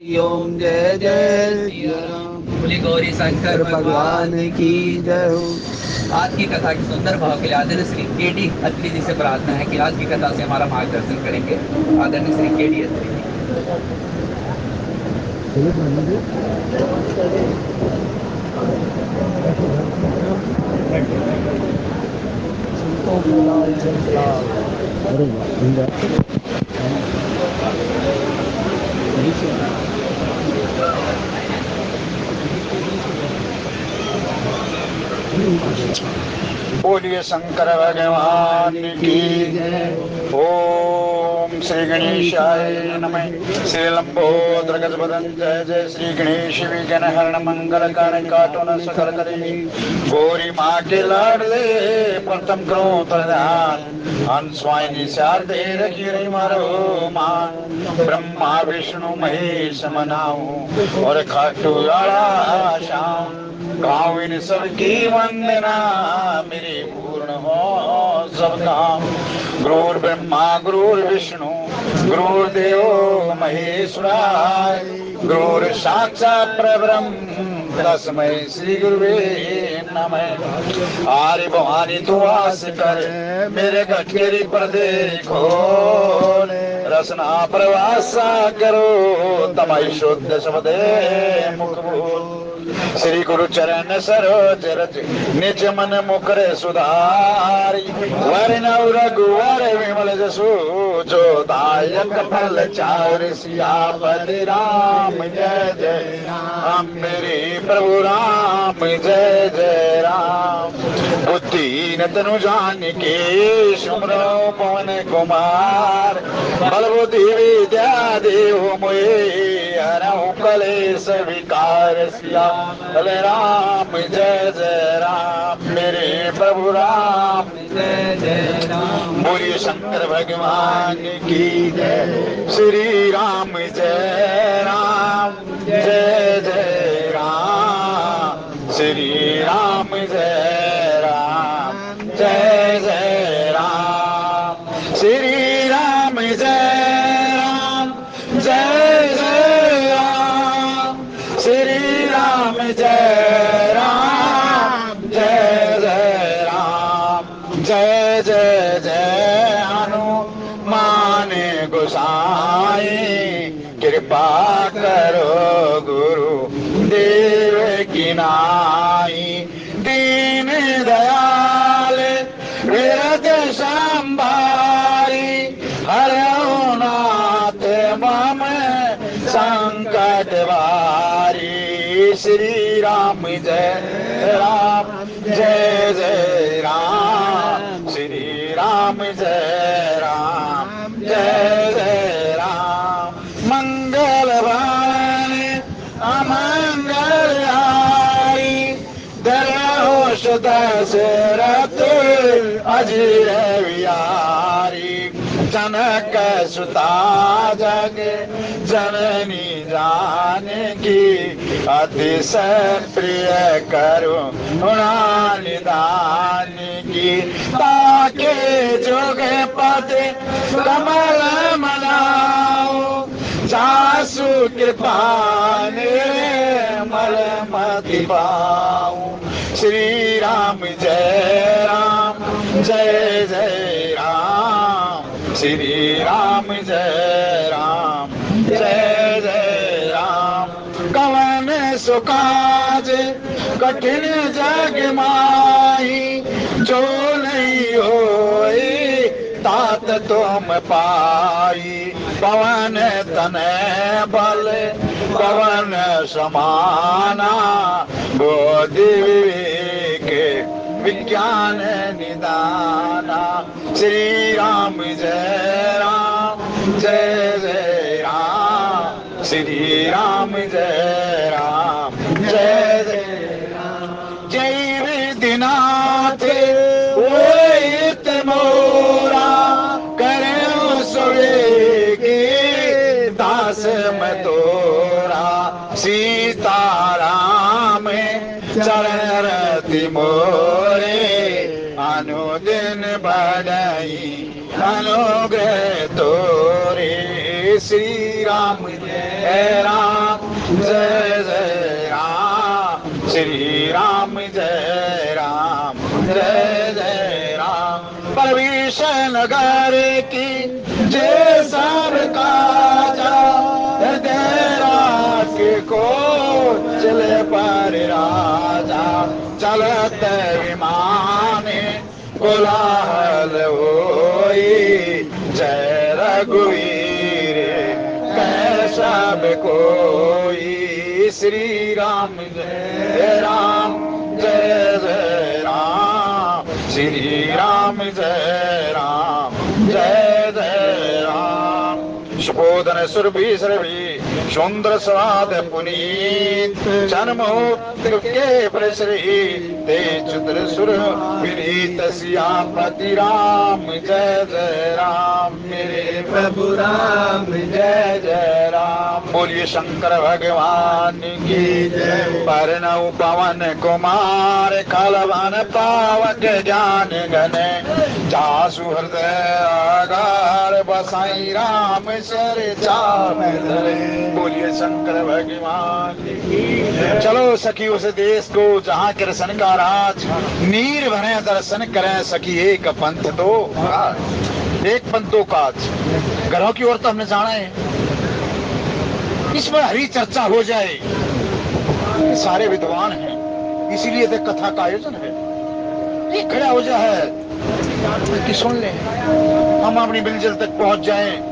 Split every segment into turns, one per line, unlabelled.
ओम जय जय श्री राम।
बोले गौरी शंकर
भगवान की जय हो।
आज की कथा की सुंदर भाव के लिए आदरणीय श्री केडी अत्री जी से प्रार्थना है कि आज की कथा से हमारा मार्गदर्शन करेंगे। आदरणीय श्री केडी अत्री
बोलिए शंकर भगवान की ओम श्री गणेशाय नमः। श्री लंबोदर गजबदन जय जय श्री गणेश विघ्न हरण मंगल कारण काटो न सकल करे। गौरी माँ के लाडले प्रथम करो प्रदान हंसवाहिनी शारदे रखी रही मारो मान। ब्रह्मा विष्णु महेश मनाऊं और खाटू लाड़ा श्याम। गाँव इन सबकी वंदना मेरी पूर्ण हो सब काम। गुरुर् ब्रह्मा गुरुर् विष्णु गुरुर्देव महेश्वराय। गुरुर् साक्षात् परब्रह्म तस्मै श्री गुरुवे नमः। आर्य भवानी तू आस कर मेरे घटकेरी पर्दे खोल। रसना प्रवासा करो तमय शुद्ध शब्दे मुख बोल। श्री गुरु चरण सरोज रज निज मन मुकर सुधारी। वरण रघुवर विमल जसु जो दायक फल चार। सियापति राम जय जय राम मेरे प्रभु राम जय जय राम। बुद्धिहीन तनु जान के सुमरो पवन कुमार। बल बुद्धि विद्या देव मोहे हरहु कलेश विकार। सिया राम जय जय राम मेरे प्रभु राम
जय जय राम।
बोलिए शंकर भगवान की जय। श्री राम जय राम जय जय राम। श्री राम जय राम जय जय राम। श्री राम जय राम जय जय राम। श्री राम जय राम जय जय राम। जय जय जय हनुमान गोसाई। कृपा करो गुरु देव की नाई। दीन दयाल विरत संभारी। हरौ नाथ मम संकट वारी। श्री राम जय राम जय जय राम। श्री राम जय राम जय जय राम। मंगल वाणी अमंगल हारी। दरहो दशरथ अजीर विहारी। जनक सुता जग जननी जानकी। अतिशय प्रिय करुणा निदान की। ताके जोग पद कमल मनाओ। जासु कृपा निर्मल मति पाऊं। श्री राम जय राम जय जय राम। श्री राम जय राम जय जय राम। कवन सुकाज कठिन जग माही। जो नहीं होई तात तुम पाई। पवन तनय बल पवन समाना। बोधि विवेक विज्ञान निदाना। श्री राम जय राम जय जय राम। श्री राम जय राम जय जय राम। जय विधिनाथ ओहित मोरा। करो सुवेगी दास मैं तोरा। सीताराम चरण रति मोरे। अनुदिन बढ़ई अनुग्रह तोरे। श्री श्री राम जय राम जय जय राम श्री राम जय राम जय जय राम। परवीश नगर की जय सब काजा को चले पर राजा चलत विमान कोलाहल होई जय रघुवीर कह सब कोई श्री राम जय राम जय जय राम श्री राम जय राम जय जय राम। सुबोधन सुरभि सरभि सुंदर स्वाद पुनीत जन्मोक्त के प्रश्री ते चुद्र सुर विनीत सियापति राम जय जय राम मेरे प्रभु राम जय जय राम। बोलिए शंकर भगवान की जय। परनौ पवन कुमार कलवन पावक ज्ञान गण जासु हृदय आगार बसाई राम चर्चा में धरे। बोलिए शंकर भगवान की। चलो सखी उस देश को जहाँ कृष्ण का राज नीर भरे दर्शन करें सखी एक पंथ तो एक पंथों काज। घरों की ओर तो हमने जाना है, इसमें हरी चर्चा हो जाए। सारे विद्वान हैं इसीलिए तो कथा का आयोजन है। ये खड़ा हो जाए कि सुन ले, हम अपनी मंजिल तक पहुंच जाएं।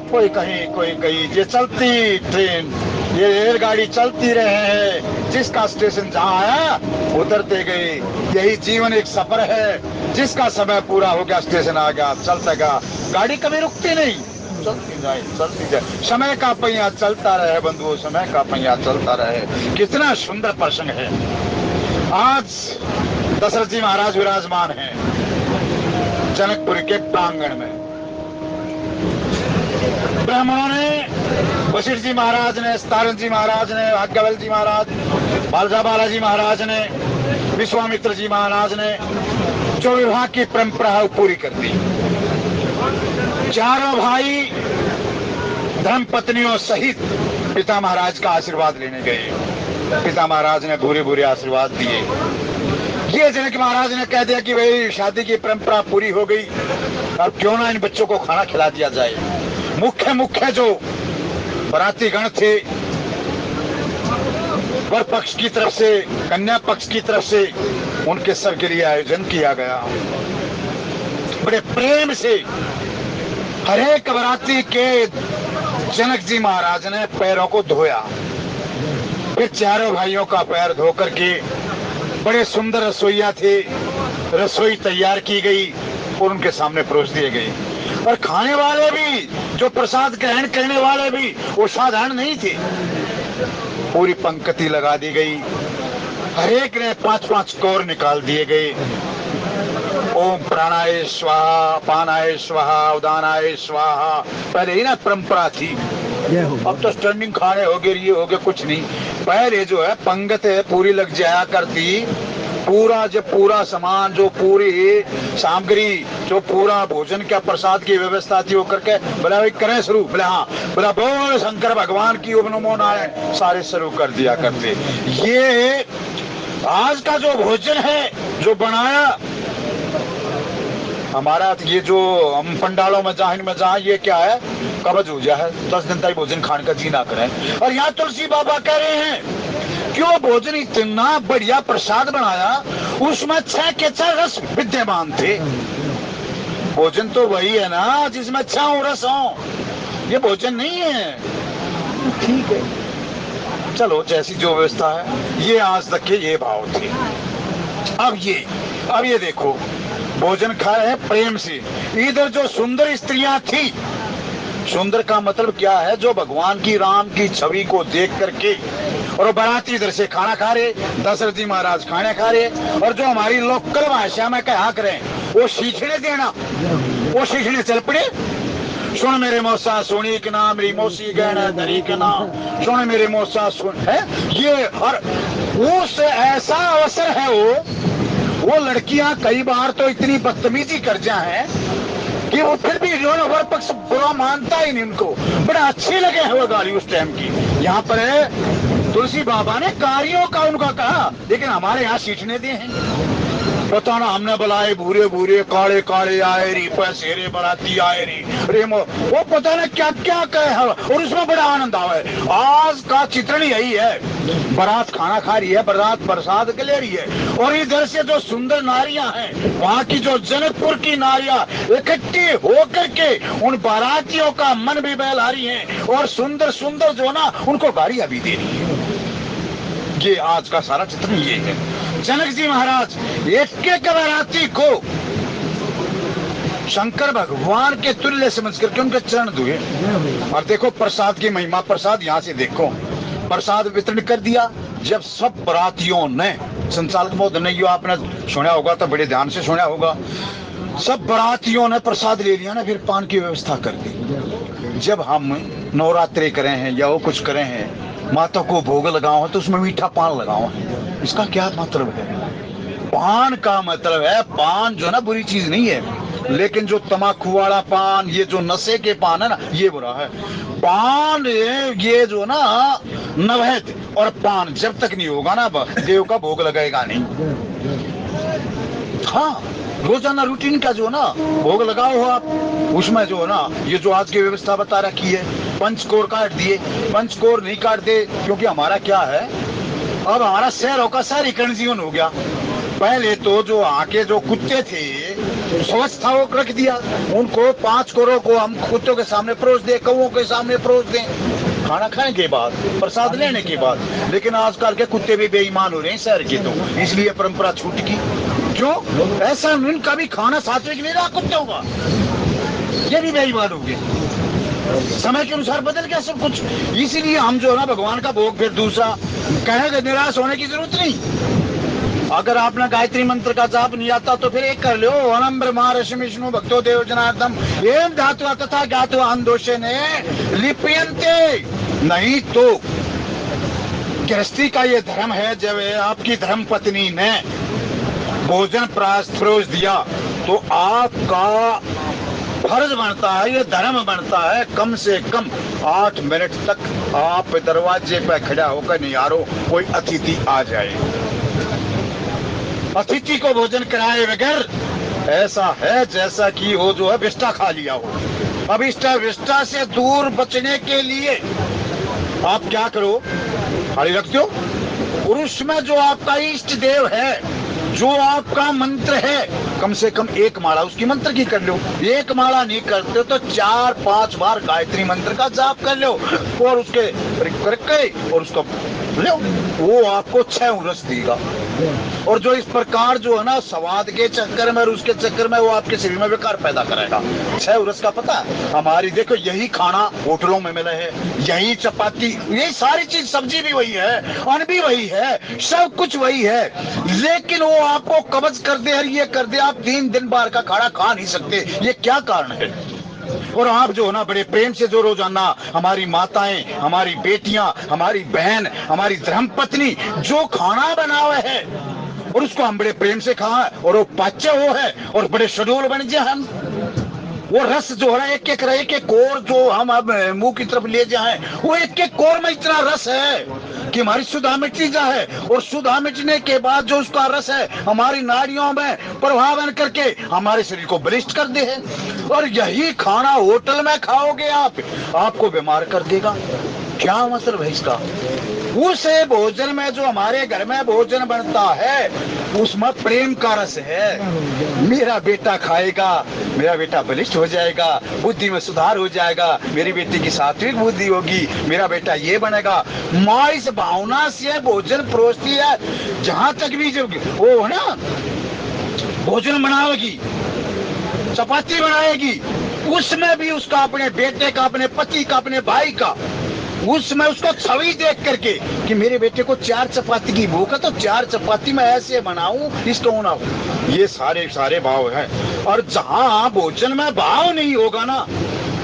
कोई कहीं कोई कहीं, ये चलती ट्रेन ये रेलगाड़ी चलती रहे, जिसका स्टेशन जहाँ आया उतरते गए। यही जीवन एक सफर है, जिसका समय पूरा हो गया स्टेशन आ गया चलता गया। गाड़ी कभी रुकती नहीं, चलती जाए। समय का पहिया चलता रहे बंधुओं, समय का पहिया चलता रहे। कितना सुंदर प्रसंग है। आज दशरथ जी महाराज विराजमान हैं जनकपुर के प्रांगण में। ब्राह्मणों ने, वशिष्ठ जी महाराज ने, तारण जी महाराज ने, भाग्यवल जी महाराज, बालाजी महाराज ने, विश्वामित्र जी महाराज ने जो विवाह की परंपरा पूरी कर दी। चारों भाई धर्म पत्नियों सहित पिता महाराज का आशीर्वाद लेने गए। पिता महाराज ने भूरे भूरे आशीर्वाद दिए। ये जनक महाराज ने कह दिया कि भाई शादी की परंपरा पूरी हो गई, अब क्यों ना इन बच्चों को खाना खिला दिया जाए। मुख्य मुख्य जो बराती गण थे, वर पक्ष की तरफ से, कन्या पक्ष की तरफ से, उनके सबके लिए आयोजन किया गया। बड़े प्रेम से हर एक बराती के जनक जी महाराज ने पैरों को धोया। फिर चारों भाइयों का पैर धो करके बड़े सुंदर रसोइया थे, रसोई तैयार की गई और उनके सामने परोस दिए गए। और खाने वाले भी, जो प्रसाद ग्रहण करने वाले भी, वो साधारण नहीं थे। पूरी पंक्ति लगा दी गई, हर एक ने 5-5 कौर निकाल दिए गए। ओम प्राणाय स्वाहा, पानाय स्वाहा, उदानाय स्वाहा, पहले ही ना परंपरा थी। अब तो स्टैंडिंग खाने हो गए, ये हो गए, कुछ नहीं। पहले जो है पंगत है पूरी लग जाया करती। पूरा जब पूरा सामान, जो पूरी सामग्री, जो पूरा भोजन का प्रसाद की व्यवस्था थी वो करके बोला भाई करें शुरू। बोला हाँ, बोला बोल शंकर भगवान की ओम नमो नारायण, सारे शुरू कर दिया करते। ये आज का जो भोजन है जो बनाया हमारा, ये जो हम पंडालों में जहाँ ये क्या है, कब्ज हो गया है, 10 दिन तक भोजन खाने का जी ना करें। और यहाँ तुलसी बाबा कह रहे हैं क्यों भोजन इतना बढ़िया प्रसाद बनाया, उसमें 6 के 6 रस विद्यमान थे। भोजन तो वही है ना जिसमें 6 रस हो, ये भोजन नहीं है। ठीक है, चलो जैसी जो व्यवस्था है, ये आज तक के ये भाव थे। अब ये देखो, भोजन खाए हैं प्रेम से। इधर जो सुंदर स्त्रियां थी, सुंदर का मतलब क्या है, जो भगवान की राम की छवि को देख करके, और बाराती इधर से खाना खा रहे, दशरथ जी महाराज खाने खा रहे, और जो हमारी लोकल भाषा में कहा करें वो सीखने देना, वो सीखने चल पड़े। सुन मेरे मौसा सोनी के नाम, मेरी मौसी गहना धरी के नाम, सुन मेरे मौसा सुन है ये। और उस ऐसा अवसर है वो लड़कियां कई बार तो इतनी बदतमीजी कर जाए कि वो फिर भी जो है वर पक्ष बुरा मानता ही नहीं उनको, बड़ा अच्छे लगे हैं वो गाली उस टाइम की। यहाँ पर है तुलसी बाबा ने कार्यों का उनका कहा, लेकिन हमारे यहाँ सीखने दिए हैं। पता ना हमने बुलाए भूरे भूरे काले काले आए री, पैसेरे बराती आए री, रेमो वो पता ना क्या क्या कहे, और उसमें बड़ा आनंद आवे। आज का चित्रण यही है, बारात खाना खा रही है, बारात प्रसाद के ले रही है, और इधर से जो सुंदर नारियां हैं, वहाँ की जो जनकपुर की नारियां इकट्ठी होकर के उन बारातियों का मन भी बहला रही हैं, और सुंदर सुंदर जो ना उनको गाड़ियां भी दे रही है। ये आज का सारा चित्रण ये है। जनक जी महाराज एक एक बाराती को शंकर भगवान के तुल्य समझ करके उनके चरण धुए। और देखो प्रसाद की महिमा, प्रसाद यहाँ से देखो, प्रसाद वितरण कर दिया। जब सब बारातियों ने, संचालक महोदय ने, यो आपने सुना होगा तो बड़े ध्यान से सुना होगा, सब बारातियों ने प्रसाद ले लिया ना, फिर पान की व्यवस्था कर दी। जब हम नवरात्रि करें हैं या वो कुछ करें हैं, माता को भोग लगाओ तो उसमें मीठा पान लगाओ है। इसका क्या मतलब है? पान का मतलब है, पान जो ना बुरी चीज नहीं है, लेकिन जो तमाकू वाला पान, ये जो नशे के पान है ना, ये बुरा है। पान ये जो ना नवैध, और पान जब तक नहीं होगा ना देव का भोग लगेगा नहीं। हाँ, रोजाना रूटीन का जो ना भोग लगाओ हो आप, उसमें जो ना ये जो आज की व्यवस्था बता रखी है, पंचकोर काट दिए, पंचकोर नहीं काट दे, क्योंकि हमारा क्या है, अब हमारा शहरों का शहरीकरण जीवन हो गया। पहले तो जो आके जो कुत्ते थे स्वच्छ था वो रख दिया, उनको 5 कोरों को हम कुत्तों के सामने परोस दे, कौओं के सामने परोस दें, खाना खाने के बाद, प्रसाद लेने के बाद। लेकिन आजकल के कुत्ते भी बेईमान हो रहे हैं शहर के, तो इसलिए परंपरा छूट गई। क्यों? ऐसा उनका भी खाना सात्विक नहीं रहा कुत्तों का, ये भी बेईमान हो गए। समय के अनुसार बदल गया सब कुछ। इसीलिए हम जो है ना भगवान का भोग, फिर दूसरा कहेंगे, निराश होने की जरूरत नहीं। अगर आपने गायत्री मंत्र का जाप नहीं आता तो फिर एक कर लो, ओनम ब्रह्मा ऋषि विष्णु भक्तो देव जनार्दन एवं धातु तथा ज्ञात्वा अंधोषे ने लिप्यन्ते। नहीं तो गृहस्थी का ये धर्म है, जब आपकी धर्म पत्नी ने भोजन परोस दिया तो आपका फर्ज बनता है, ये धर्म बनता है, कम से कम 8 मिनट तक आप दरवाजे पर खड़ा होकर निहारो कोई अतिथि आ जाए। अतिथि को भोजन कराए बगैर ऐसा है जैसा कि वो जो है विष्टा खा लिया हो। अब विष्टा से दूर बचने के लिए आप क्या करो, थाली रख दो, और उसमें जो आपका इष्ट देव है, जो आपका मंत्र है, कम से कम 1 माला उसकी मंत्र की कर लो। 1 माला नहीं करते तो 4-5 बार गायत्री मंत्र का जाप कर लो, और उसके करके और उसका लो, वो आपको 6 उरस देगा। और जो इस प्रकार जो है ना स्वाद के चक्कर में और उसके चक्कर में वो आपके शरीर में विकार पैदा करेगा। 6 उरस का पता है हमारी, देखो यही खाना होटलों में मिले है, यही चपाती, यही सारी चीज, सब्जी भी वही है, अन्न भी वही है, सब कुछ वही है, लेकिन वो आपको कब्ज कर दे और ये कर दे, आप 3 दिन बार का खाना खा नहीं सकते। ये क्या कारण है? और आप जो है ना बड़े प्रेम से जो रोजाना हमारी माताएं, हमारी बेटियां, हमारी बहन, हमारी धर्मपत्नी जो खाना बनावे है, और उसको हम बड़े प्रेम से खाए, और वो पाच्य वो है, और बड़े शेड्यूल बन जाए हम, वो रस जो है एक एक कोर जो हम अब मुंह की तरफ ले जाए, वो एक कोर में इतना रस है कि हमारी सुधा मिट्टी जाए, और सुधा मिटने के बाद जो उसका रस है हमारी नाड़ियों में प्रभावन करके हमारे शरीर को बलिष्ठ कर दे है। और यही खाना होटल में खाओगे आप, आपको बीमार कर देगा। क्या मतलब है इसका? उस भोजन में जो हमारे घर में भोजन बनता है उसमें प्रेम का रस है। मेरा बेटा खाएगा, मेरा बेटा बलिष्ठ हो जाएगा, बुद्धि में सुधार हो जाएगा, मेरी बेटी की सात्विक बुद्धि होगी, मेरा बेटा ये बनेगा। माँ इस भावना से भोजन परोसती है। जहां तक भी जब वो है ना भोजन बनाएगी, चपाती बनाएगी, उसमें भी उसका अपने बेटे का, अपने पति का, अपने भाई का, उसमें उसको छवि देख करके कि मेरे बेटे को 4 चपाती की भूख है तो 4 चपाती मैं ऐसे बनाऊं, इसको होना हो। ये सारे भाव हैं। और जहां भोजन में भाव नहीं होगा ना,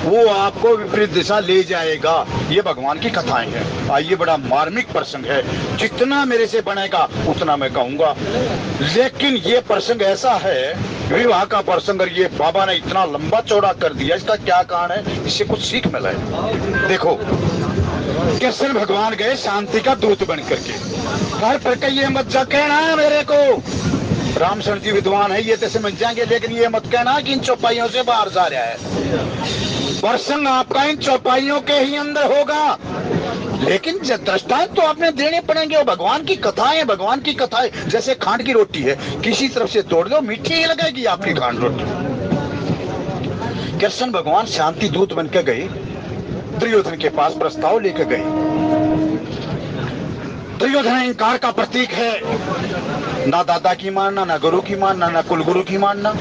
वो आपको विपरीत दिशा ले जाएगा। ये भगवान की कथाएं हैं। आइए, बड़ा मार्मिक प्रसंग है, जितना मेरे से बनेगा उतना मैं कहूंगा। लेकिन ये प्रसंग ऐसा है, विवाह का प्रसंग, और ये बाबा ने इतना लंबा चौड़ा कर दिया, इसका क्या कारण है? इससे कुछ सीख मिला है। देखो, कृष्ण भगवान गए शांति का दूत बन करके। घर पर कहिए मत जा कहना मेरे को, रामचंद्र जी विद्वान है, ये तो समझ जाएंगे, लेकिन ये मत कहना कि इन चौपाइयों से बाहर जा रहा है। प्रसंग आपका इन चौपाइयों के ही अंदर होगा, लेकिन दृष्टांत तो आपने देने पड़ेंगे। वो भगवान की कथाएं, भगवान की कथाएं जैसे खांड की रोटी है, किसी तरफ से तोड़ दो मीठी ही लगेगी आपकी खांड रोटी। कृष्ण भगवान शांति दूत बनकर गए, दुर्योधन के पास प्रस्ताव लेकर गए। दुर्योधन अहंकार का प्रतीक है, ना दादा की मानना, ना गुरु की मानना, ना कुल गुरु की मानना।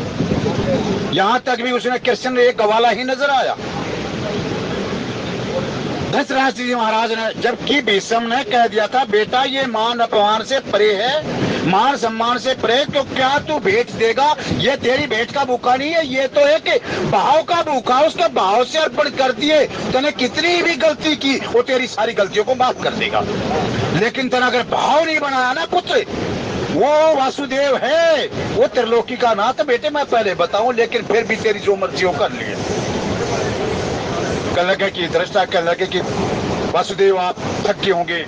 यहां तक भी उसने कृष्ण एक गवाला ही नजर आया। धृतराष्ट्र जी महाराज ने, जबकि भीष्म ने कह दिया था बेटा ये मान अपमान से परे है, मान सम्मान से परे, तो क्या तू भेंट देगा? ये तेरी भेंट का भूखा नहीं है, ये तो एक भाव का भूखा। उसके भाव से अर्पण कर दिए, तूने कितनी भी गलती की वो तेरी सारी गलतियों को माफ कर देगा। लेकिन तूने अगर भाव नहीं बनाया ना पुत्र, वो वासुदेव है, वो त्रिलोकी का नाथ बेटे, मैं पहले बताऊं, लेकिन फिर भी तेरी जो मर्जी हो कर लिए। कल लगे कि दृष्टा, कल लगे कि वासुदेव आप थक गए होंगे,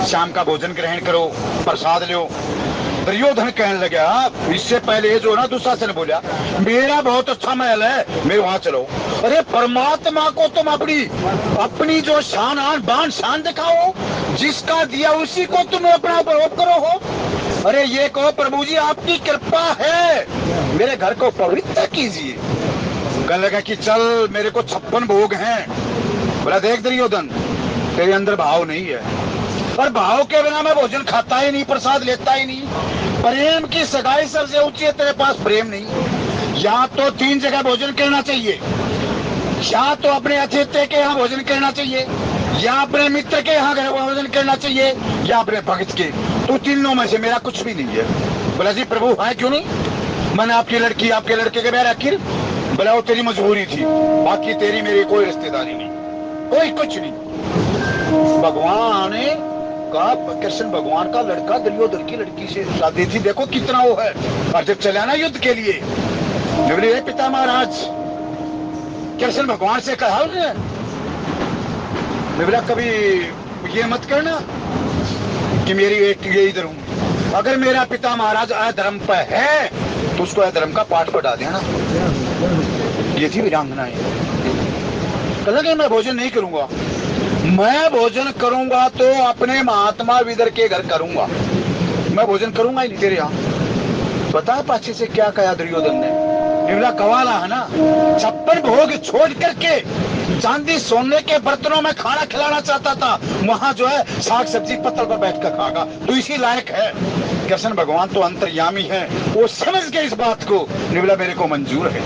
शाम का भोजन ग्रहण करो, प्रसाद लो। दुर्योधन कहने लगा, इससे पहले जो ना दुशासन बोला, मेरा बहुत अच्छा महल है, मेरे वहां चलो। अरे परमात्मा को तुम अपनी जो शान आन बान शान दिखाओ, जिसका दिया उसी को तुम अपना उपयोग करो हो। अरे ये कहो प्रभु जी आपकी कृपा है, मेरे घर को पवित्र कीजिए। कहने लगा कि चल, मेरे को 56 भोग हैं। बोला देख दुर्योधन, तेरे अंदर भाव नहीं है, और भाव के बिना मैं भोजन खाता ही नहीं, प्रसाद लेता ही नहीं। प्रेम की सगाई सबसे ऊंची है, तेरे पास प्रेम नहीं। या तो 3 जगह भोजन करना चाहिए, या तो अपने अतिथि के यहाँ भोजन करना चाहिए, या अपने मित्र के यहाँ भोजन करना चाहिए, या अपने भक्त के। तो तीनों में से मेरा कुछ भी नहीं है। बोला जी प्रभु है क्यों नहीं? मैंने आपकी लड़की आपके लड़के के ब्याह आखिर, बोला वो तेरी मजबूरी थी, बाकी तेरी मेरी कोई रिश्तेदारी नहीं, कोई कुछ नहीं। भगवान का, कृष्ण भगवान का लड़का दुर्योधन की लड़की से शादी थी, देखो कितना वो है। और जब चला ना युद्ध के लिए, बोले पिता महाराज, कृष्ण भगवान से कहा उसने, बोला कभी ये मत करना कि मेरी एक ये इधर हूं, अगर मेरा पिता महाराज अधर्म पर है तो उसको अधर्म का पाठ पढ़ा देना। ये थी वीरांगनाएं। कहला मैं भोजन नहीं करूंगा, मैं भोजन करूंगा तो अपने महात्मा विदर के घर करूंगा, मैं भोजन करूंगा ही नहीं तेरे यहाँ। पता है पाछे से क्या कहा दुर्योधन ने? निवला कवाला है ना, 56 भोग छोड़ करके चांदी सोने के बर्तनों में खाना खिलाना चाहता था, वहां जो है साग सब्जी पत्थर पर बैठकर खागा, तो इसी लायक है। कृष्ण भगवान तो अंतर्यामी है, वो समझ गए इस बात को। निवला मेरे को मंजूर है।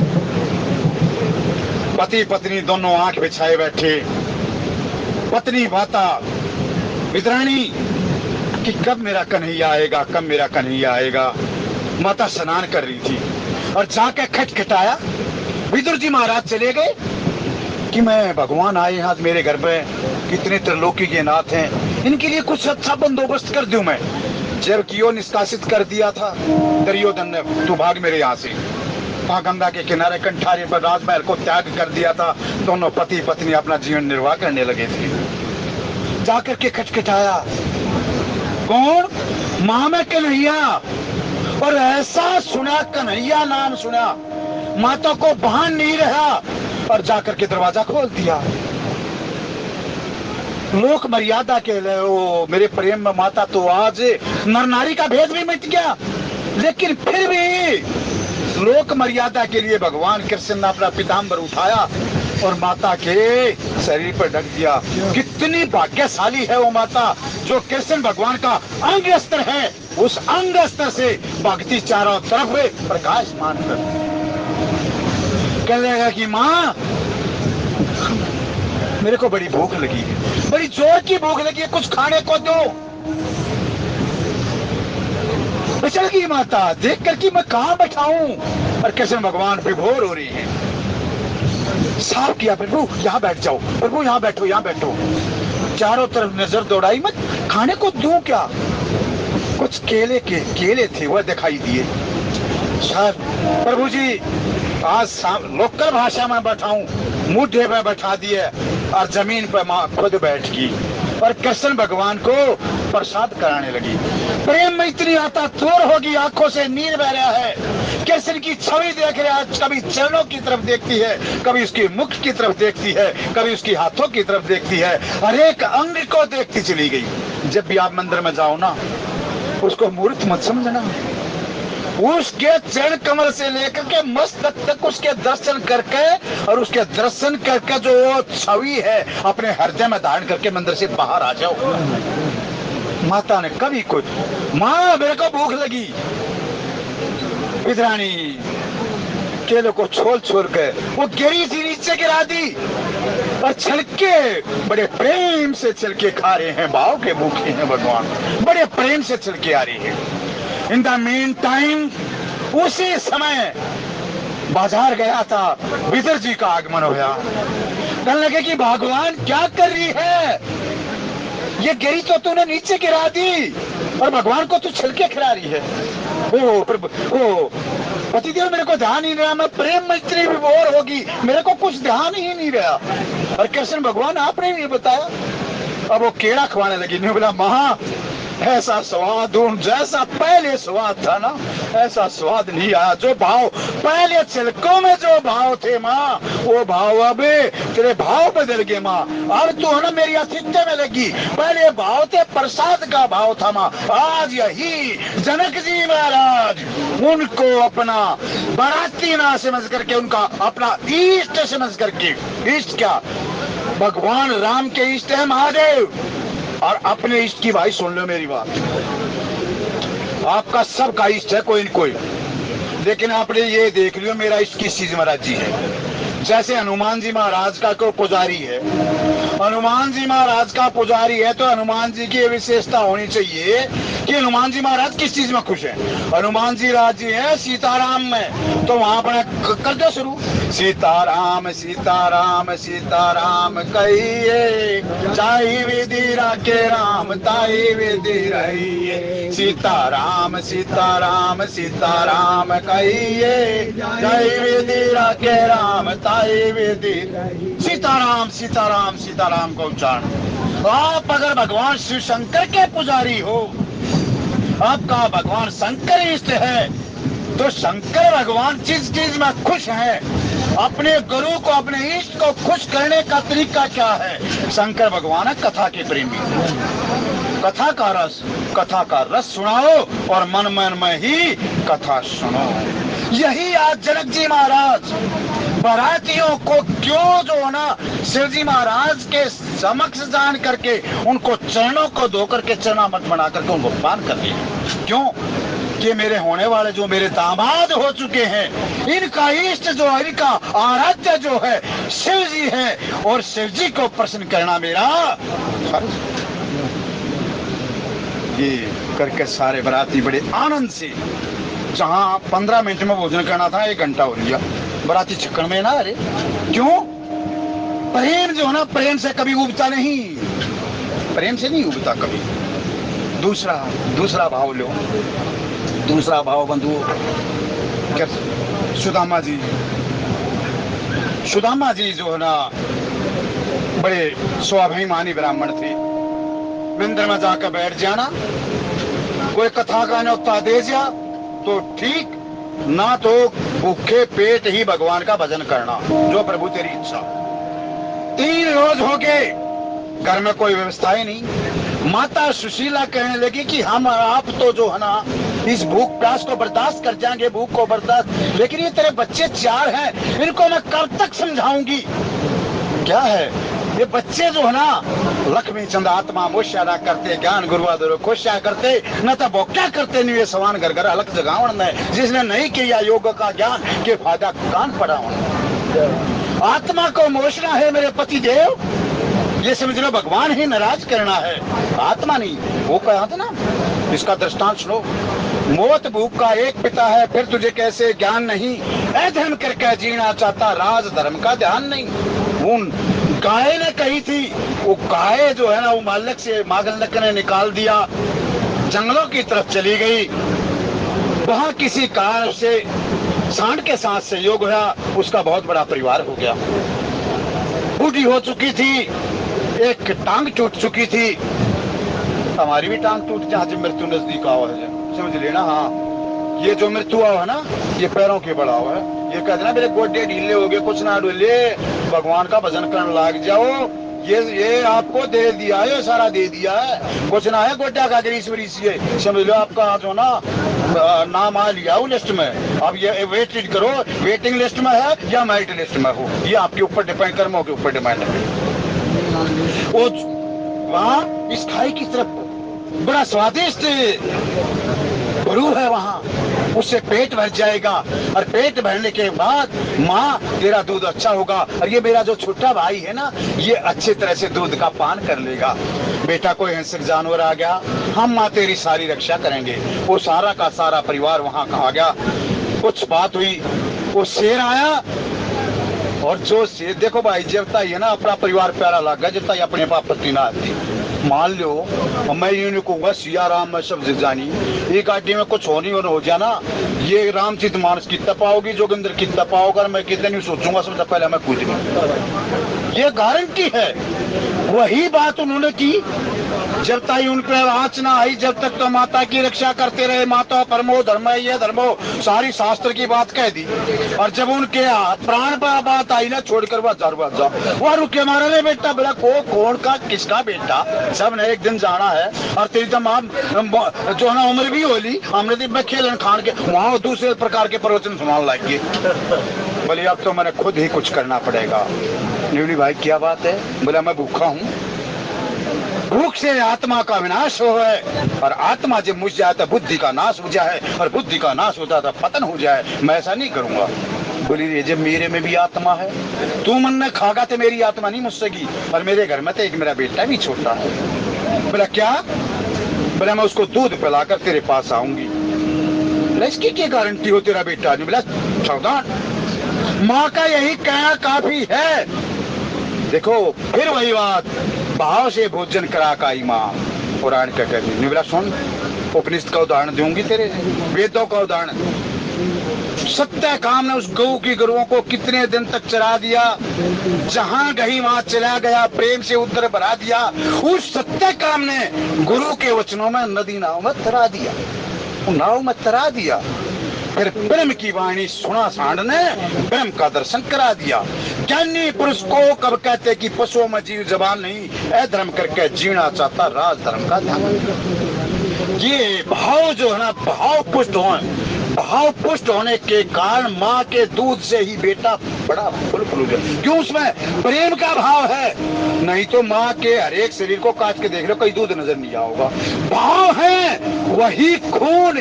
पति पत्नी दोनों आंख बिछाए बैठे, पत्नी माता विद्राणी कि कब मेरा कन्हैया आएगा, कब मेरा कन्हैया आएगा। माता स्नान कर रही थी और जाके खटखटाया। विदुर जी महाराज चले गए कि मैं भगवान आए हाथ मेरे घर में, कितने त्रिलोकी के नाथ हैं, इनके लिए कुछ अच्छा बंदोबस्त कर दूं मैं। जब कियो निष्कासित कर दिया था दुर्योधन ने, तू भाग मेरे यहाँ से। वहां गंगा के किनारे कंठारे पर राजमहल को त्याग कर दिया था। दोनों पति पत्नी अपना जीवन निर्वाह करने लगे थे। जाकर के खटखटाया, कौन? मां में कन्हैया। और ऐसा सुना, कन्हैया नाम सुना, माता को भान नहीं रहा और जाकर के दरवाजा खोल दिया। लोक मर्यादा के लिए वो मेरे प्रेम में माता, तो आज नर नारी का भेद भी मिट गया, लेकिन फिर भी लोक मर्यादा के लिए भगवान कृष्ण ने अपना पीताम्बर उठाया और माता के शरीर पर ढक दिया। कितनी भाग्यशाली है वो माता जो कृष्ण भगवान का अंग अस्त्र है, उस अंग अस्त्र से भक्ति चारों तरफ प्रकाशमान कर। कहने लगा कि माँ मेरे को बड़ी भूख लगी है, बड़ी जोर की भूख लगी है, कुछ खाने को दो। चल गई माता, देख कर कि मैं कहां बैठाऊं, और कृष्ण भगवान विभोर हो रही हैं। साफ किया, प्रभु यहाँ बैठ जाओ, प्रभु यहाँ बैठो, यहाँ बैठो। चारों तरफ नजर दौड़ाई, मत खाने को दूं क्या? कुछ केले थे वह दिखाई दिए। सर प्रभु जी आज लोकल भाषा में बैठाऊं, मुद्दे पे बैठा दिए और जमीन पर माँ खुद बैठ गई और कृष्ण भगवान को प्रसाद कराने लगी। प्रेम में इतनी आता थोर होगी, आंखों से नीर बह रहा है, कृष्ण की छवि देख रहा है, कभी चरणों की तरफ देखती है, कभी उसकी मुख की तरफ देखती है, कभी उसकी हाथों की तरफ देखती है, हर एक अंग को देखती चली गई। जब भी आप मंदिर में जाओ ना, उसको मूर्त मत समझना, उसके चरण कमल से लेकर के मस्तक तक उसके दर्शन करके और उसके दर्शन करके जो वो छवि है अपने हृदय में धारण करके मंदिर से बाहर आ जाओ। माता ने कभी कुछ, माँ मेरे को भूख लगी, विद्राणी केले को छोल छोल के वो गिरी थी, नीचे गिरा दी और छलके बड़े प्रेम से छलके खा रहे हैं। भाव के भूखे हैं भगवान, बड़े प्रेम से छलके आ रही है। इन द मीन टाइम उसी समय बाजार गया था, विदुर जी का आगमन होया। कहने लगे कि भगवान क्या कर रही है, ये गिरी तो तूने नीचे गिरा दी और भगवान को तू छिलके खिला रही है। ओ प्रभु, ओ पतिदेव मेरे को ध्यान ही नहीं रहा, मैं प्रेम में इतनी विभोर होगी, मेरे को कुछ ध्यान ही नहीं रहा। और कृष्ण भगवान आपने नहीं बताया। अब वो केड़ा खवाने लगी, नहीं बोला माँ ऐसा स्वाद जैसा पहले स्वाद था ना, ऐसा स्वाद नहीं आया। जो भाव पहले छिलकों में जो भाव थे माँ, वो भाव अब तेरे भाव बदल गए माँ। अब तू है ना मेरी आतिथ्य में लगी, पहले भाव थे प्रसाद का भाव था माँ। आज यही जनक जी महाराज उनको अपना बाराती ना समझ करके, उनका अपना इष्ट समझ करके, इष्ट क्या, भगवान राम के इष्ट है महादेव, और अपने इष्ट की भाई सुन लो मेरी बात, आपका सबका इष्ट है कोई न कोई, लेकिन आपने ये देख लियो मेरा इष्ट किस चीज महाराज जी है। जैसे हनुमान जी महाराज का कोई पुजारी है, हनुमान जी महाराज का पुजारी है तो हनुमान जी की विशेषता होनी चाहिए कि हनुमान जी महाराज किस चीज में खुश है। हनुमान जी राजी है सीताराम में, तो वहां पर कर दो शुरू, सीताराम सीताराम सीताराम कहिए, चाहे विधि राखे राम ताई विधि रहिए। सीताराम सीताराम सीताराम कहिए, चाहे विधि राखे राम ताई विधि। सीताराम सीताराम सीताराम को उच्चारण। आप अगर भगवान शिव शंकर के पुजारी हो, आपका भगवान शंकर इष्ट है, तो शंकर भगवान जिस चीज में खुश है, अपने गुरु को अपने इष्ट को खुश करने का तरीका क्या है। शंकर भगवान है कथा के प्रेमी, कथा का रस सुनाओ और मन मन में ही कथा सुनो। यही आज जनक जी महाराज बारातियों को क्यों जो है ना शिव जी महाराज के समक्ष जान करके उनको चरणों को धो करके चरणामृत बना करके उनको पान कर दिया। क्यों कि मेरे होने वाले जो मेरे दामाद हो चुके हैं, इनका इष्ट जो है, इनका आराध्य जो है शिव जी है, और शिव जी को प्रसन्न करना मेरा फर्ज। ये करके सारे बाराती बड़े आनंद से, जहाँ 15 मिनट में भोजन करना था 1 घंटा हो गया बाराती छक्कन में ना। अरे क्यों, प्रेम जो है ना प्रेम से कभी उबता नहीं, प्रेम से नहीं उबता कभी। दूसरा भाव लो, दूसरा भाव बंधु क्या, सुदामा जी जो है ना बड़े स्वाभिमानी ब्राह्मण थे। मंदिर में जाकर बैठ जाना, कोई कथा का न्योता दे जा तो ठीक, ना तो भूखे पेट ही भगवान का भजन करना, जो प्रभु तेरी इच्छा। 3 रोज हो गए, घर में कोई व्यवस्था ही नहीं। माता सुशीला कहने लगी कि हम आप तो जो है ना इस भूख प्यास को बर्दाश्त कर जाएंगे, भूख को बर्दाश्त, लेकिन ये तेरे बच्चे 4 हैं, इनको मैं कब तक समझाऊंगी। क्या है ये बच्चे जो है ना, लक्ष्मी चंद आत्मा मोश्यारा करते, ज्ञान गुरुवादुर कोश्या करते, न तो वो क्या करते नहीं, ये सवान घर घर अलग जगावण में, जिसने नहीं किया योग का ज्ञान के फायदा कान पड़ा। आत्मा को मोशना है मेरे पति देव, ये समझ लो भगवान ही नाराज करना है, आत्मा नहीं। वो कहा था ना, इसका दृष्टांत सुनो। मौत भूख का एक पिता है, फिर तुझे कैसे ज्ञान नहीं, धर्म करके जीना चाहता, राज धर्म का ध्यान नहीं। उन गाय ने कही थी, वो गाय जो है ना वो मालिक से मागल्लक ने निकाल दिया, जंगलों की तरफ चली गई। वहां किसी कारण से सांड के साथ संयोग हुआ, उसका बहुत बड़ा परिवार हो गया। बूढ़ी हो चुकी थी, एक टांग टूट चुकी थी। हमारी भी टांग टूट जहाँ से मृत्यु नजदीक आवा है, समझ लेना। हाँ, ये जो मृत्यु हुआ है ना, ये पैरों के बड़ा हुआ है। ये कहते ना मेरे गोडे ढीले हो गए, कुछ ना डोले, भगवान का भजन करने लग जाओ। ये आपको दे दिया है, सारा दे दिया है, कुछ ना है गोड्डा का ग्रीस व्रीस। ये समझ लो आपका जो ना नाम आ लिया वो लिस्ट में। अब ये वेटेड करो, वेटिंग लिस्ट में है या मेरिट लिस्ट में हो, ये आपके ऊपर डिपेंड, कर्मों के ऊपर डिपेंड है। वो वहाँ इस खाई की तरफ बड़ा स्वादिष्ट गुरु है, वहाँ उससे पेट भर जाएगा। और पेट भरने के बाद माँ तेरा दूध अच्छा होगा, और ये मेरा जो छोटा भाई है ना, ये अच्छे तरह से दूध का पान कर लेगा। बेटा कोई हिंसक जानवर आ गया, हम माँ तेरी सारी रक्षा करेंगे। वो सारा का सारा परिवार वहाँ आ गया। कुछ बात हुई, वो शेर आया, और जो शेर देखो भाई, जब तक ये ना अपना परिवार प्यारा लगा, जब तक अपने पाप पत्नी ना आती। मान लो मैं ये नहीं कहूंगा सिया राम में सब जानी, एक गाड़ी में कुछ होनी हो जाए ना, ये रामचरित मानस कितना पाओगी, जोगिंदर कितना पाओगा, मैं कितने नहीं सोचूंगा, सबसे पहले मैं कूद नहीं। ये गारंटी है। वही बात उन्होंने की, जब तक उन पे आँच ना आई, जब तक तो माता की रक्षा करते रहे। माता परमो धर्म है, ये धर्मो, सारी शास्त्र की बात कह दी। और जब उनके प्राण पर बात आई ना, छोड़कर वह रुके मारा रे बेटा, बोला कौन का किसका बेटा, सब ने एक दिन जाना है। और तेरी तमाम जो है ना उम्र भी होली, हमने मैं खेलन खान के वहाँ दूसरे प्रकार के प्रवचन सुनाने लग गए। बोले अब तो मैंने खुद ही कुछ करना पड़ेगा। न्यूली भाई क्या बात है? बोला मैं भूखा हूँ, भूख से आत्मा का विनाश हो है, और आत्मा जब मुझ जाए तो बुद्धि का नाश हो जाए, और बुद्धि का नाश होता तो पतन हो जाए। मैं ऐसा नहीं करूंगा। बोली जब मेरे में भी आत्मा है, तू मन में खागा तो मेरी आत्मा नहीं मुझ सकी, और मेरे घर में तो एक मेरा बेटा भी छोटा है। बोला क्या? बोला मैं उसको दूध पिलाकर तेरे पास आऊंगी। बोला इसकी क्या गारंटी हो तेरा बेटा? बोला सावधान, माँ का यही कहना काफी है। देखो फिर वही बात, भाव से भोजन करा का माँ पुराण का कहती। बोला सुन, उपनिषद का उदाहरण दूंगी तेरे, वेदों का उदाहरण। सत्य काम ने उस गऊ की गरुओं को कितने दिन तक चरा दिया, जहां गई वहां चला गया, प्रेम से उधर भरा दिया। उस सत्य काम ने गुरु के वचनों में नदी नाव में तरा दिया, नाव में तरा दिया। फिर प्रेम की वाणी सुना सांड ने, प्रेम का दर्शन करा दिया। ज्ञानी पुरुष को कब कहते कि पशुओं में जीव जबान नहीं, अधर्म करके जीना चाहता, राज धर्म का ध्यान। ये भाव जो है ना, भाव पुष्ट होने के कारण माँ के दूध से ही बेटा बड़ा फुल गया। क्यों? उसमें प्रेम का भाव है। नहीं तो माँ के हर एक शरीर को काट के देख लो, कहीं दूध नजर नहीं आओगा। भाव है, वही खून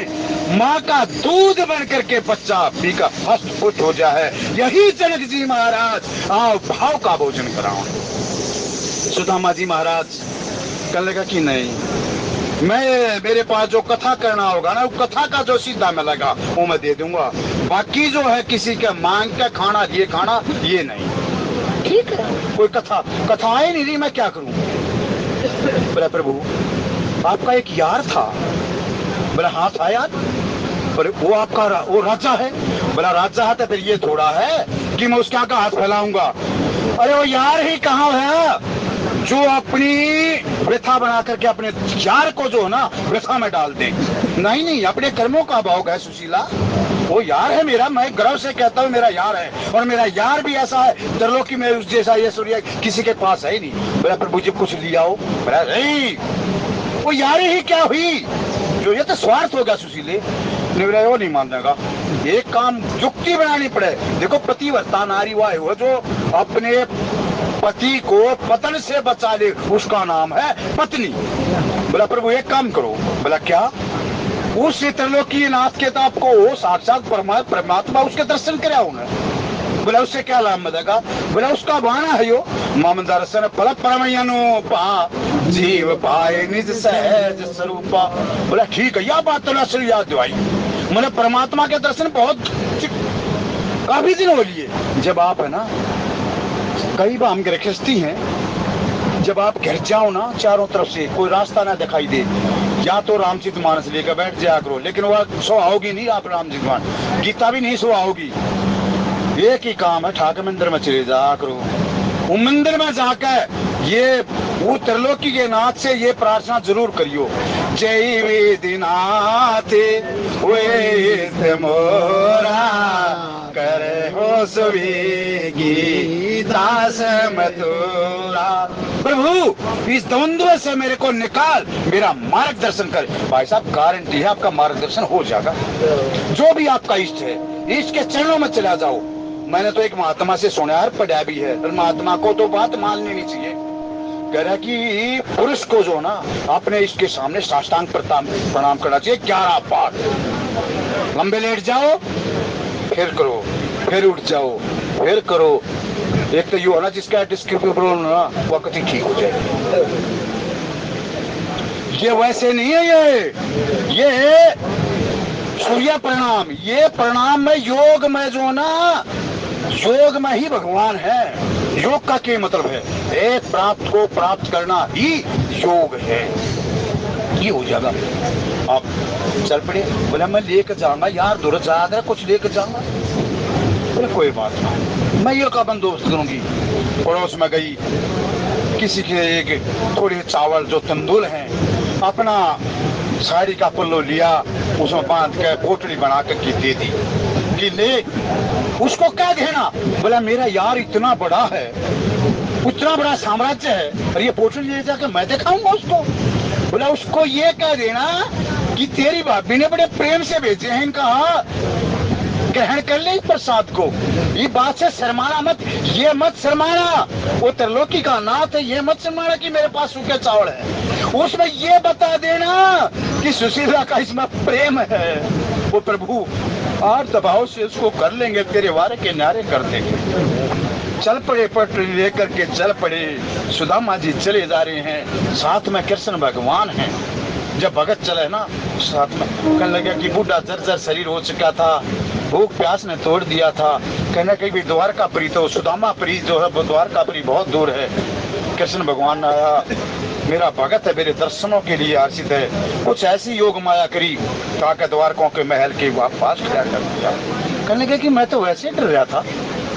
माँ का दूध बन करके बच्चा पीकर हष्ट पुष्ट हो जाए। यही जनक जी महाराज आओ भाव का भोजन कराओ। सुदामा जी महाराज कहने लगा कि नहीं, मैं मेरे पास जो कथा करना होगा ना, वो कथा का जो सीधा मिलेगा वो मैं दे दूंगा। बाकी जो है किसी के मांग के खाना ये नहीं। ठीक है, कोई कथाएं नहीं रही, मैं क्या करूं? बोला प्रभु आपका एक यार था। बोला हाँ था यार। बोले वो आपका वो राजा है? बोला राजा है तो फिर ये थोड़ा है कि मैं उसके आगे हाथ फैलाऊंगा। अरे वो यार ही कहाँ है जो अपनी व्यथा बना करके अपने यार को जो है ना व्यथा में डाल दे? नहीं, अपने कर्मों का भाव है सुशीला। वो यार है मेरा, मैं गर्व से कहता हूँ मेरा यार है, और मेरा यार भी ऐसा है त्रिलोकी में उस जैसा ये सूर्य किसी के पास है ही नहीं। बोला प्रभु जी कुछ लिया हो? बोला नहीं, वो यार ही क्या हुई, जो ये तो स्वार्थ हो गया सुशीले। वो नहीं मान देगा, एक काम युक्ति बनानी पड़े। देखो पतिव्रता नारी वह हो जो अपने पति को पतन से बचा ले, उसका नाम है पत्नी। बोला प्रभु एक काम करो। बोला क्या? उस त्रिलोकी नाथ के तो आपको साक्षात परमात्मा उसके दर्शन कराया उन्हें। बोला उससे क्या लाभ मिलेगा? बोला उसका बहाना है यो मम दर्शन फल परमयनुपा जीव पाए निज सहज स्वरूपा। बोला ठीक है, यह बात तो असली याद दिवाई। मैंने परमात्मा के दर्शन बहुत काफी दिन हो लिए। जब आप है ना, कई बार हम गृहस्थी हैं, जब आप घर जाओ ना, चारों तरफ से कोई रास्ता ना दिखाई दे, या तो रामचरित मानस लेकर बैठ जाया करो, लेकिन वह सो आओगी नहीं आप रामचरित मानस, गीता भी नहीं सो आओगी। एक ही काम है, ठाकुर मंदिर में चले जाया करो। वो मंदिर में जाकर ये वो त्रिलोकी के नाथ से ये प्रार्थना जरूर करियो, जय वेदनाथ वेद मोरा करे हो सुवेगी दास मथुरा। प्रभु इस द्वंद्व से मेरे को निकाल, मेरा मार्गदर्शन कर। भाई साहब गारंटी है आपका मार्गदर्शन हो जाएगा। जो भी आपका इष्ट है, इष्ट के चरणों में चला जाओ। मैंने तो एक महात्मा से सुना है, पढ़ा भी है, और महात्मा को तो बात माननी नहीं चाहिए। कह रहा कि पुरुष को जो ना अपने इसके सामने साष्टांग प्रणाम करना चाहिए। 11 पाठ लंबे लेट जाओ, फिर करो, फिर उठ जाओ, फिर करो। एक तो ये हो ना जिसका ना वक्त ही ठीक हो जाए। ये वैसे नहीं है, ये सूर्य प्रणाम। ये प्रणाम में योग में जो ना, योग में ही भगवान है। योग का क्या मतलब है? एक प्राप्त को प्राप्त करना ही योग है। ये हो जाएगा। आप चल पड़े। बोला मैं लेकर जाऊंगा यार, दूर ज्यादा कुछ लेकर जाऊंगा। बोले कोई बात नहीं, मैं ये का बंदोबस्त करूंगी। पड़ोस में गई, किसी के एक थोड़े चावल जो तंदुल हैं, अपना साड़ी का पल्लो लिया, उसमें बांध के पोटली बना कर दे दी कि ले। उसको क्या देना? बोला मेरा यार इतना बड़ा है, उतना बड़ा साम्राज्य है, और ये पोटली ले जाकर मैं दिखाऊंगा उसको। बोला उसको ये कह देना कि तेरी भाभी ने बड़े प्रेम से भेजे हैं, इनका ग्रहण कर ले इस प्रसाद को। ये बात से शर्माना मत, ये मत शर्माना। वो त्रिलोकी का नाथ है, ये मत शर्माना कि मेरे पास सूखे चावल है। उसमें ये बता देना कि सुशीला का इसमें प्रेम है। वो प्रभु और दबाव से उसको कर लेंगे, तेरे वारे के नारे कर देंगे। चल पड़े, पटरी लेकर के चल पड़े। सुदामा जी चले जा रहे हैं, साथ में कृष्ण भगवान हैं। जब भगत चले ना साथ में, कहने लगे कि बूढ़ा जर्जर शरीर हो चुका था, भूख प्यास ने तोड़ दिया था। कहने कहीं भी द्वारकापुरी, तो सुदामापुरी जो है वो द्वारकापुरी बहुत दूर है। कृष्ण भगवान आया, मेरा भगत है, मेरे दर्शनों के लिए आशित है, कुछ ऐसी योग माया करी ताकि द्वारकों के महल के पास खड़ा कर दिया। कहने लगे कि मैं तो वैसे डर रहा था,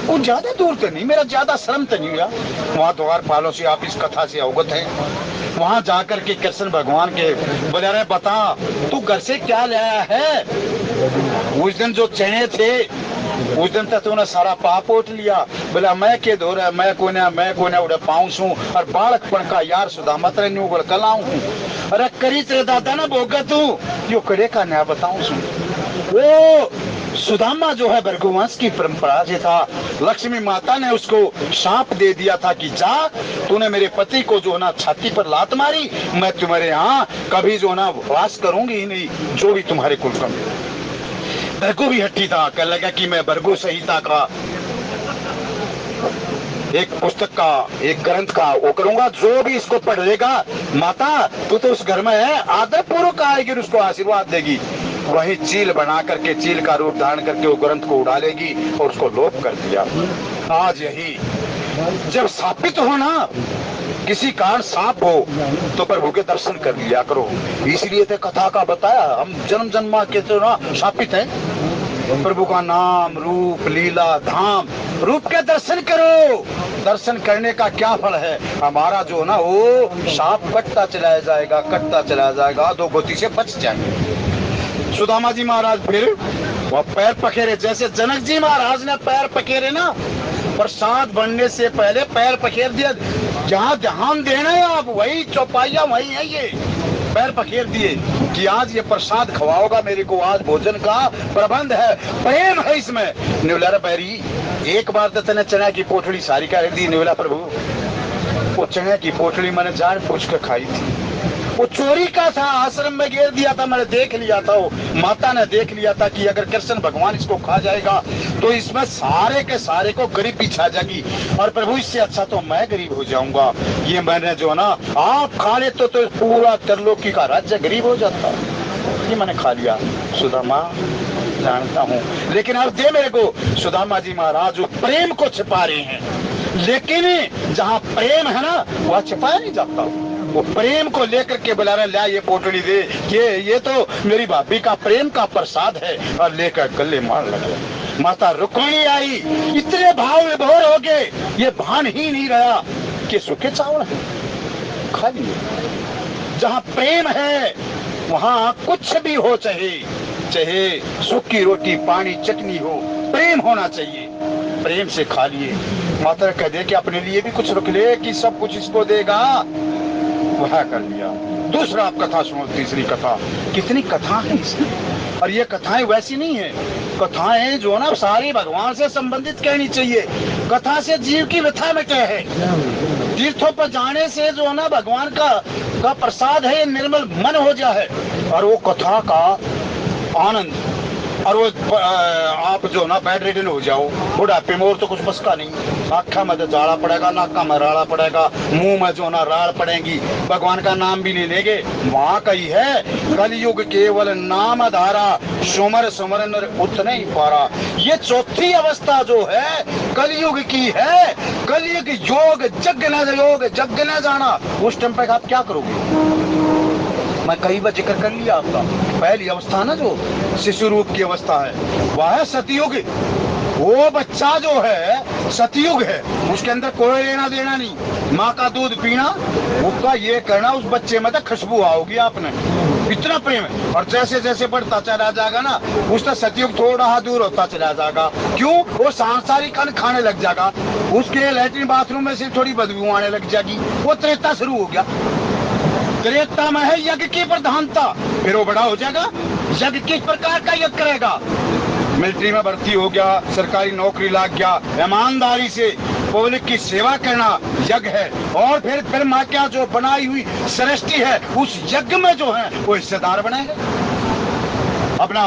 वो ज्यादा दूर तो नहीं, मेरा ज्यादा शर्म तो नहीं हुआ। वहाँ द्वारपालों से आप इस कथा से अवगत हैं। वहाँ जाकर के कृष्ण भगवान के बोले, अरे बता तू घर से क्या लाया है? उस दिन जो चने थे, उस दिन तक तूने सारा पाप उठ लिया। बोला मैं के दो रहा, मैं कोने उड़े पाऊस हूँ, और बालकपन का यार सुदामा तेरे न्यू कलाऊ हूँ। अरे करी तेरे दादा ना भोगा तू, यो करे का न्याय बताऊं सुन। वो सुदामा जो है भृगुवंश की परंपरा से था। लक्ष्मी माता ने उसको शाप दे दिया था कि जा, तूने मेरे पति को जो ना छाती पर लात मारी, मैं तुम्हारे यहाँ कभी जो ना वास करूंगी ही नहीं, जो भी तुम्हारे कुल का। भृगु भी हट्टी था, कह लगा कि मैं भृगु संहिता का एक पुस्तक का, एक ग्रंथ का वो करूंगा, जो भी इसको पढ़ लेगा, माता तू तो उस घर में है, आदर पूर्वक आएगी और उसको आशीर्वाद देगी। वही चील बना करके, चील का रूप धारण करके वो ग्रंथ को उड़ा लेगी और उसको लोप कर दिया। आज यही जब स्थापित हो ना, किसी कारण सांप हो तो प्रभु के दर्शन कर लिया करो। इसलिए तो कथा का बताया, हम जन्म जन्मा के तो ना शापित हैं। प्रभु का नाम, रूप, लीला, धाम, रूप के दर्शन करो। दर्शन करने का क्या फल है? हमारा जो ना वो सांप कटता चला जाएगा, कटता चला जाएगा, दो गोती से बच जाएंगे। सुदामा जी महाराज फिर वह पैर पखेरे, जैसे जनक जी महाराज ने पैर पखेरे ना, प्रसाद बनने से पहले पैर पखेर दिया। जहाँ ध्यान देना है आप, वही चौपाइया वही है। ये पैर पखेर दिए कि आज ये प्रसाद खवाओगा मेरे को, आज भोजन का प्रबंध है, प्रेम है इसमें। निवला पैरी एक बार तो तने चना की पोटली सारी का रख दी। निवला प्रभु वो चने की पोटली मैंने जान पूछ कर खाई थी, वो चोरी का था, आश्रम में गिर दिया था, मैंने देख लिया था, वो माता ने देख लिया था कि अगर कृष्ण भगवान इसको खा जाएगा तो इसमें सारे के सारे को गरीबी छा जाएगी, और प्रभु इससे अच्छा तो मैं गरीब हो जाऊंगा। ये मैंने जो ना आप खा ले तो पूरा त्रिलोकी का राज्य गरीब हो जाता। ये मैंने खा लिया। सुदामा जानता हूँ, लेकिन अब दे मेरे को। सुदामा जी महाराज जो प्रेम को छिपा रहे हैं, लेकिन जहाँ प्रेम है ना वह छिपाया नहीं जाता। वो प्रेम को लेकर के बुला रहे, ला ये पोटली दे, ये तो मेरी भाभी का प्रेम का प्रसाद है, और लेकर गले मार लगे। माता रुक्मिणी आई, इतने भाव विभोर हो गए, ये भान ही नहीं रहा कि सूखे चावल है, खा लिए। जहाँ प्रेम है वहाँ कुछ भी हो, चाहे सूखी रोटी पानी चटनी हो, प्रेम होना चाहिए, प्रेम से खा लिए। माता कह दे कि अपने लिए भी कुछ रख ले कि सब कुछ इसको देगा, वह कर लिया। दूसरा आप कथा सुनो, तीसरी कथा। कितनी कथा है इसमें, और ये कथाएं वैसी नहीं है, कथाएं जो ना सारी भगवान से संबंधित कहनी चाहिए। कथा से जीव की व्यथा में क्या है, तीर्थों पर जाने से जो ना भगवान का प्रसाद है, निर्मल मन हो जाए है, और वो कथा का आनंद। और वो आप जो ना बेड रिडन हो जाओ, बुढ़ापे में और तो कुछ बस का नहीं, आँखा में तो जाड़ा पड़ेगा, नाका में राड़ा पड़ेगा, मुंह में जो ना राड़ पड़ेगी, भगवान का नाम भी ले लेंगे। वहाँ कही है कलयुग केवल नाम धारा, सुमर सुमर नर उतने ही पारा। ये चौथी अवस्था जो है कलयुग की है। कलयुग योग जग न जाना। उस टाइम पे आप क्या करोगे? मैं कई बार जिक्र कर लिया आपका। पहली अवस्था ना जो शिशु रूप की अवस्था है, वह है सतयुग। वो बच्चा जो है सतयुग है, उसके अंदर कोई लेना देना नहीं। माँ का दूध पीना, उसका ये करना, उस बच्चे में तो खुशबू आओगी आपने, इतना प्रेम है। और जैसे जैसे बढ़ता चला जाएगा ना, उसका सतयुग थोड़ा दूर होता चला जाएगा। क्यों? वो सांसारिक अन्न खाने लग जाएगा, उसके लैट्रिन बाथरूम में से थोड़ी बदबू आने लग जाएगी, वो त्रेता शुरू हो गया। त्रेता में है यज्ञ की प्रधानता, फिर वो बड़ा हो जाएगा, यज्ञ किस प्रकार का यज्ञ करेगा। मिलिट्री में भर्ती हो गया, सरकारी नौकरी लग गया, ईमानदारी से पब्लिक की सेवा करना यज्ञ है। और फिर माँ क्या जो बनाई हुई सृष्टि है, उस यज्ञ में जो है वो हिस्सेदार बनेंगे। अपना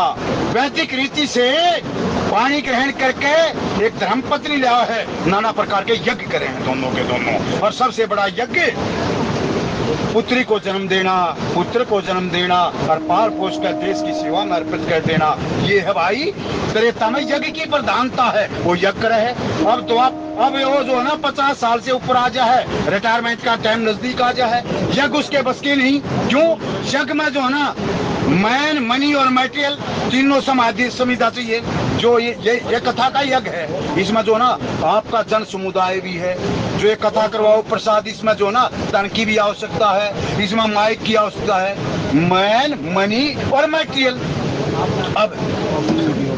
वैदिक रीति से पानी ग्रहण करके एक धर्मपत्नी लिया है, नाना प्रकार के यज्ञ करे हैं दोनों के दोनों। और सबसे बड़ा यज्ञ पुत्री को जन्म देना, पुत्र को जन्म देना, और पाल पोष कर देश की सेवा में अर्पित कर देना, ये है भाई त्रेता में यज्ञ की प्रधानता है। वो यज्ञ रहे। अब तो अब वो जो है ना 50 साल से ऊपर आ जा है, रिटायरमेंट का टाइम नजदीक आ जा है, यज्ञ उसके बस की नहीं। क्यों? यज्ञ में जो है ना मैन, मनी और मटेरियल तीनों समिधा चाहिए। जो ये कथा का यज्ञ है, इसमें जो ना आपका जन समुदाय भी है, जो ये कथा करवाओ प्रसाद, इसमें जो ना धन की भी आवश्यकता है, इसमें माइक की आवश्यकता है, मैन, मनी और मटेरियल। अब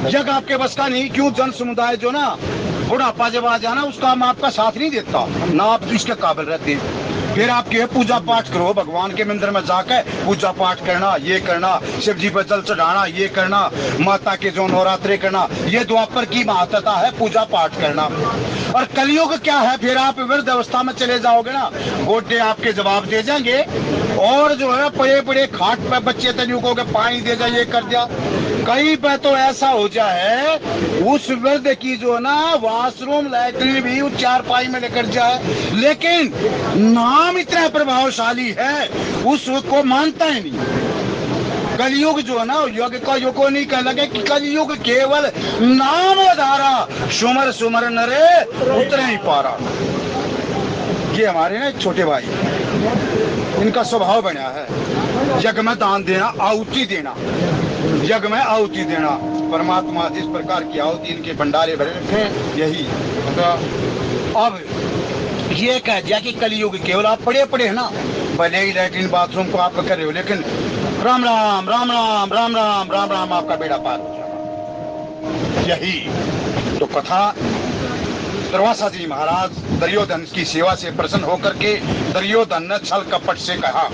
यज्ञ आपके बस का नहीं। क्यों? जन समुदाय जो ना बुढ़ापा जब आ जाना, उसका हम आपका साथ नहीं देता, ना आप इसके काबिल रहते। फिर आप ये पूजा पाठ करो, भगवान के मंदिर में जाकर पूजा पाठ करना, ये करना, शिव जी पर जल चढ़ाना, ये करना, माता के जो नवरात्रे करना, ये द्वापर की महत्ता है पूजा पाठ करना। और कलयुग क्या है, फिर आप वृद्ध अवस्था में चले जाओगे ना, गोड्डे आपके जवाब दे जाएंगे, और जो है बड़े बड़े खाट पे बच्चे तनियों के पानी दे जा, ये कर दिया। कहीं पे तो ऐसा हो जाए उस वृद्ध की जो ना वॉशरूम लैट्रिन भी उस चारपाई में लेकर जाए, लेकिन नाम इतना प्रभावशाली है उसको मानता ही नहीं। कलयुग जो है ना योग का योग को नहीं कह लगे कि कलयुग केवल नाम धारा, सुमर सुमर नरे उतरे ही पारा। ये हमारे ना छोटे भाई, इनका स्वभाव बना है यज्ञ में दान देना, आहुति देना, यज्ञ में आहुति देना। परमात्मा जिस प्रकार की आहुति इनके भंडारे भरे रखे, यही अब ये कह दिया कि कलयुग केवल आप पढ़े है ना, भले ही लैट्रिन बाथरूम को आप कर रहे हो, लेकिन राम राम राम राम राम राम राम राम आपका बेड़ा पार हो जाएगा। यही तो कथा। दुर्वासा जी महाराज दुर्योधन की सेवा से प्रसन्न होकर के दुर्योधन ने छल कपट से कहा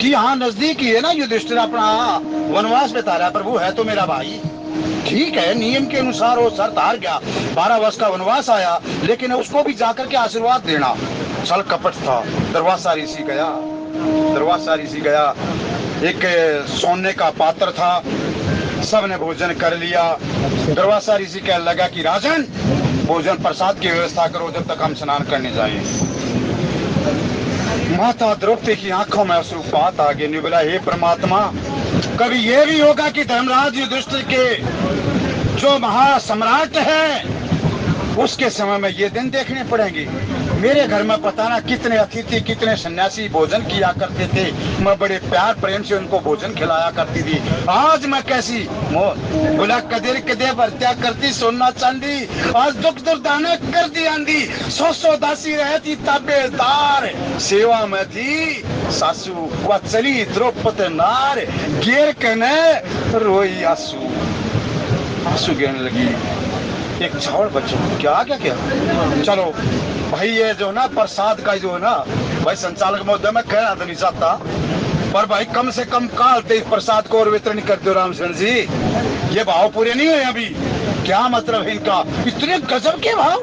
कि यहाँ नजदीक ही है ना, युधिष्ठिर अपना वनवास बिता रहा, प्रभु है तो मेरा भाई, ठीक है, नियम के अनुसार वो शर्त हार गया, 12 वर्ष का वनवास आया, लेकिन उसको भी जाकर के आशीर्वाद देना। छल कपट था। दुर्वासा ऋषि गया, एक सोने का पात्र था, सबने भोजन कर लिया। दुर्वासा ऋषि कहने लगा कि राजन, भोजन प्रसाद की व्यवस्था करो जब तक हम स्नान करने जाएं। माता द्रौपदी की आंखों में अश्रुपात आ गए। बोला, हे परमात्मा, कभी ये भी होगा कि धर्मराज युधिष्ठिर के जो महासम्राट है उसके समय में ये दिन देखने पड़ेंगे। मेरे घर में पता ना कितने अतिथि कितने सन्यासी भोजन किया करते थे, मैं बड़े प्यार प्रेम से उनको भोजन खिलाया करती थी। आज मैं कैसी बोला कदर कदे वर्त्या करती सोना चांदी, आज दुख दुर्दाने कर दी आंधी। सौ दासी रहती ताबेदार, सेवा में थी सासू व चली द्रौपदी नार। गेर कहने रोई आंसू, आंसू गिरने लगी। एक छावड़ बच्चों क्या चलो भाई, ये जो ना प्रसाद का जो है ना भाई, संचालक महोदय मैं कहना तो नहीं चाहता, पर भाई कम से कम काल इस प्रसाद को और वितरण कर दो रामचरण जी। ये भाव पूरे नहीं हुए अभी, क्या मतलब है इनका, इतने गजब के भाव।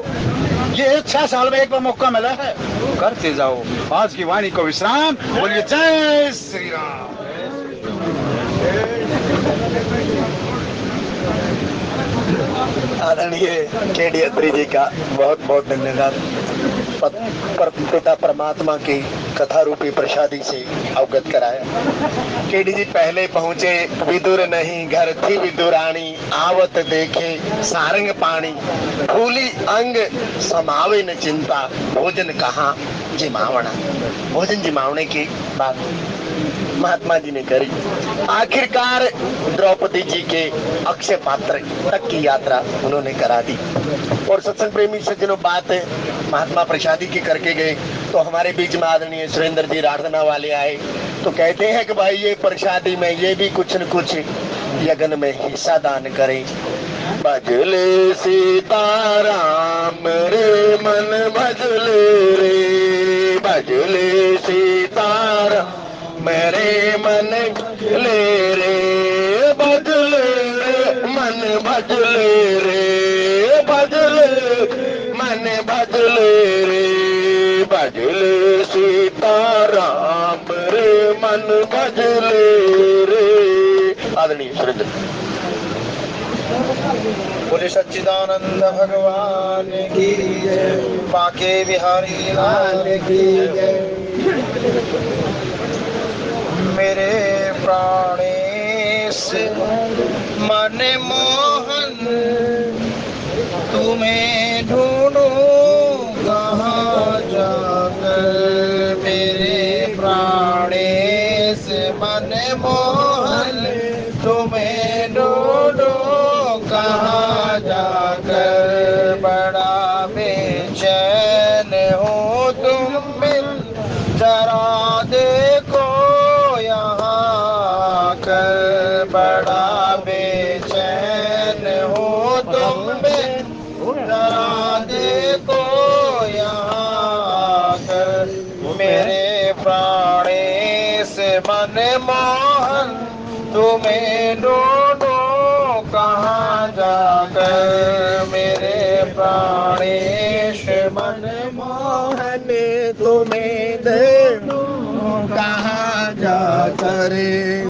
ये 6 साल में एक बार मौका मिला है, करते जाओ। आज की वाणी को विश्राम। बोलिए जय श्री राम।
आदरणीय केडी अत्री जी का बहुत बहुत धन्यवाद। पिता परमात्मा की कथा रूपी प्रसादी से अवगत कराया। केडी जी पहले पहुँचे, विदुर नहीं घर थी विदुरानी, आवत देखे सारंग पानी, फूली अंग समावे न चिंता, भोजन कहाँ जिमावना। भोजन जिमावने की बात महात्मा जी ने करी। आखिरकार द्रौपदी जी के अक्षय पात्र तक की यात्रा उन्होंने करा दी। और सत्संग प्रेमी सज्जनों, बात महात्मा प्रसादी की करके गए तो हमारे बीच में आदरणीय सुरेंद्र जी राधना वाले आए तो कहते हैं कि भाई ये प्रसादी में ये भी कुछ न कुछ यज्ञ में हिस्सा दान करें। भजले सीताराम रे मन भजले रे, भजले सीताराम मेरे मन ले रे, भजले मन भजले रे, भजले मन भजले रे, भजले सीताराम रे मन भजले रे। आदरणीय सुरेंद्र। बोले सच्चिदानंद भगवान की जय, बाके बिहारी लाल की जय। मेरे प्राणेश मन मोहन, तुम्हें ढूंढूं कहाँ जाकर। मेरे प्राणेश मन मोहन, तुम्हें ढूंढूं कहाँ जाकर। बड़ा बेचैन हूँ तुम मिल जरा देखो यहाँ कर। बड़ा बेचैन हूँ तुम मिल जरा देखो यहाँ कर। मेरे प्राणेश मन मोहन, तुम्हें ढूंढूं कहाँ जाकर। मेरे प्राणेश मन मोहन, तुम्हें ढूंढूं कहाँ जाकर।